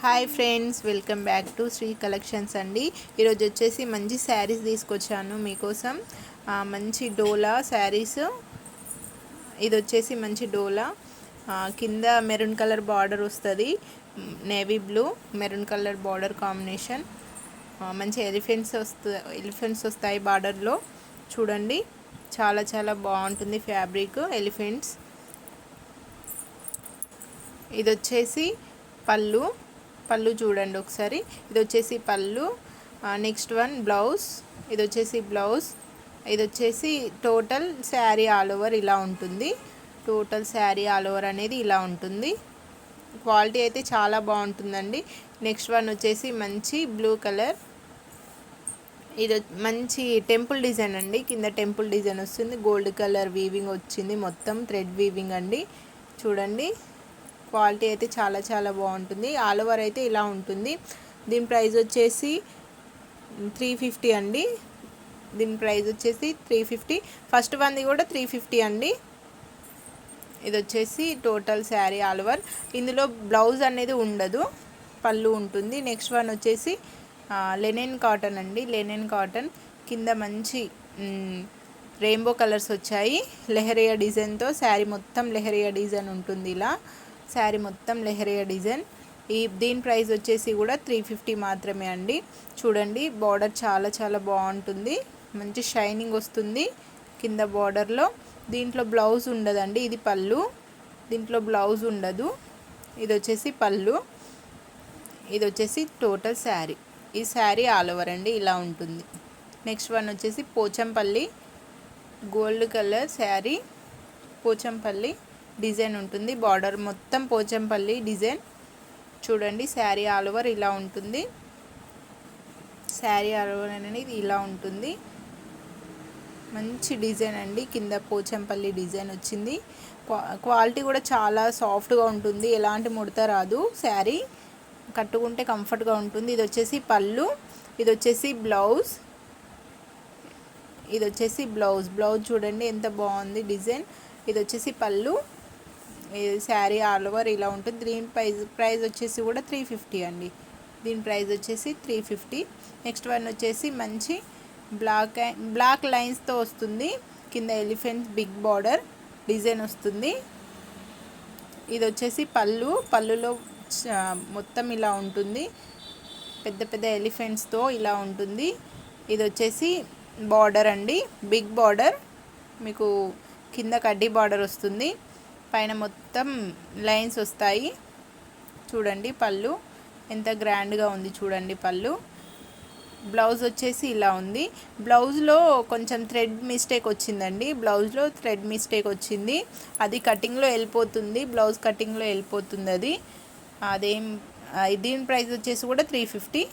Hi friends, welcome back to Sri collections అండి. ఈరోజు వచ్చేసి మంచి శారీస్ తీసుకొచ్చాను మీకోసం. మంచి డోలా శారీస్. ఇది వచ్చేసి మంచి డోలా. కింద మెరూన్ కలర్ బార్డర్ వస్తుంది, navy blue maroon colour border combination. మంచి ఎలిఫెంట్స్ వస్తాయి బార్డర్లో. చూడండి, చాలా చాలా బాగుంటుంది ఫ్యాబ్రిక్. ఎలిఫెంట్స్. ఇది వచ్చేసి పళ్ళు చూడండి ఒకసారి. ఇది వచ్చేసి పళ్ళు. Next one blouse. ఇది వచ్చేసి బ్లౌజ్. ఇది వచ్చేసి టోటల్ శారీ ఆల్ ఓవర్ ఇలా ఉంటుంది. టోటల్ శారీ ఆల్ ఓవర్ అనేది ఇలా ఉంటుంది. క్వాలిటీ అయితే చాలా బాగుంటుందండి. నెక్స్ట్ వన్ వచ్చేసి మంచి బ్లూ కలర్. ఇది మంచి టెంపుల్ డిజైన్ అండి. కింద టెంపుల్ డిజైన్ వస్తుంది. గోల్డ్ కలర్ వీవింగ్ వచ్చింది, మొత్తం థ్రెడ్ వీవింగ్ అండి. చూడండి, క్వాలిటీ అయితే చాలా చాలా బాగుంటుంది. ఆల్ ఓవర్ అయితే ఇలా ఉంటుంది. దీని ప్రైస్ వచ్చేసి 350 అండి. దీని ప్రైస్ వచ్చేసి 350. ఫస్ట్ వన్ది కూడా 350 అండి. ఇది వచ్చేసి టోటల్ శారీ ఆల్ ఓవర్. ఇందులో బ్లౌజ్ అనేది ఉండదు, పళ్ళు ఉంటుంది. నెక్స్ట్ వన్ వచ్చేసి లెనిన్ కాటన్ అండి. Linen cotton. కింద మంచి రెయిన్బో కలర్స్ వచ్చాయి లెహరియా డిజైన్తో. శారీ మొత్తం లెహరియా డిజైన్ ఉంటుంది. ఇలా శారీ మొత్తం లెహరియా డిజైన్. దీని ప్రైస్ వచ్చేసి కూడా 350 మాత్రమే అండి. చూడండి, బార్డర్ చాలా చాలా బాగుంటుంది. మంచి షైనింగ్ వస్తుంది కింద బార్డర్లో. దీంట్లో బ్లౌజ్ ఉండదండి. ఇది పళ్ళు, దీంట్లో బ్లౌజ్ ఉండదు. ఇది వచ్చేసి పళ్ళు. ఇది వచ్చేసి టోటల్ శారీ. ఈ శారీ ఆల్ ఓవర్ అండి ఇలా ఉంటుంది. నెక్స్ట్ వన్ వచ్చేసి Pochampally gold colour sari. Pochampally design ఉంటుంది. బార్డర్ మొత్తం పోచంపల్లి డిజైన్. చూడండి, శారీ ఆల్ ఓవర్ ఇలా ఉంటుంది. శారీ ఆల్ ఓవర్ అనేది ఇలా ఉంటుంది. మంచి డిజైన్ అండి. కింద పోచంపల్లి డిజైన్ వచ్చింది. క్వాలిటీ కూడా చాలా సాఫ్ట్గా ఉంటుంది. ఎలాంటి ముడత రాదు. శారీ కట్టుకుంటే కంఫర్ట్గా ఉంటుంది. ఇది వచ్చేసి పళ్ళు. ఇది వచ్చేసి బ్లౌజ్. ఇది వచ్చేసి బ్లౌజ్ చూడండి ఎంత బాగుంది డిజైన్. ఇది వచ్చేసి పళ్ళు. ఇది శారీ ఆల్ ఓవర్ ఇలా ఉంటుంది. దీని ప్రైస్ వచ్చేసి కూడా 350 అండి. దీని ప్రైస్ వచ్చేసి 350. నెక్స్ట్ వన్ వచ్చేసి మంచి బ్లాక్ లైన్స్తో వస్తుంది. కింద ఎలిఫెంట్స్ బిగ్ బార్డర్ డిజైన్ వస్తుంది. ఇది వచ్చేసి పళ్ళులో మొత్తం ఇలా ఉంటుంది. పెద్ద పెద్ద ఎలిఫెంట్స్తో ఇలా ఉంటుంది. ఇది వచ్చేసి బార్డర్ అండి, బిగ్ బార్డర్. మీకు కింద కడ్డీ బార్డర్ వస్తుంది, పైన మొత్తం లైన్స్ వస్తాయి. చూడండి, పళ్ళు ఎంత గ్రాండ్గా ఉంది చూడండి పళ్ళు. బ్లౌజ్ వచ్చేసి ఇలా ఉంది. బ్లౌజ్లో కొంచెం థ్రెడ్ మిస్టేక్ వచ్చిందండి. బ్లౌజ్లో థ్రెడ్ మిస్టేక్ వచ్చింది. అది కటింగ్లో వెళ్ళిపోతుంది. బ్లౌజ్ కటింగ్లో వెళ్ళిపోతుంది అది. దీని ప్రైస్ వచ్చేసి కూడా 350.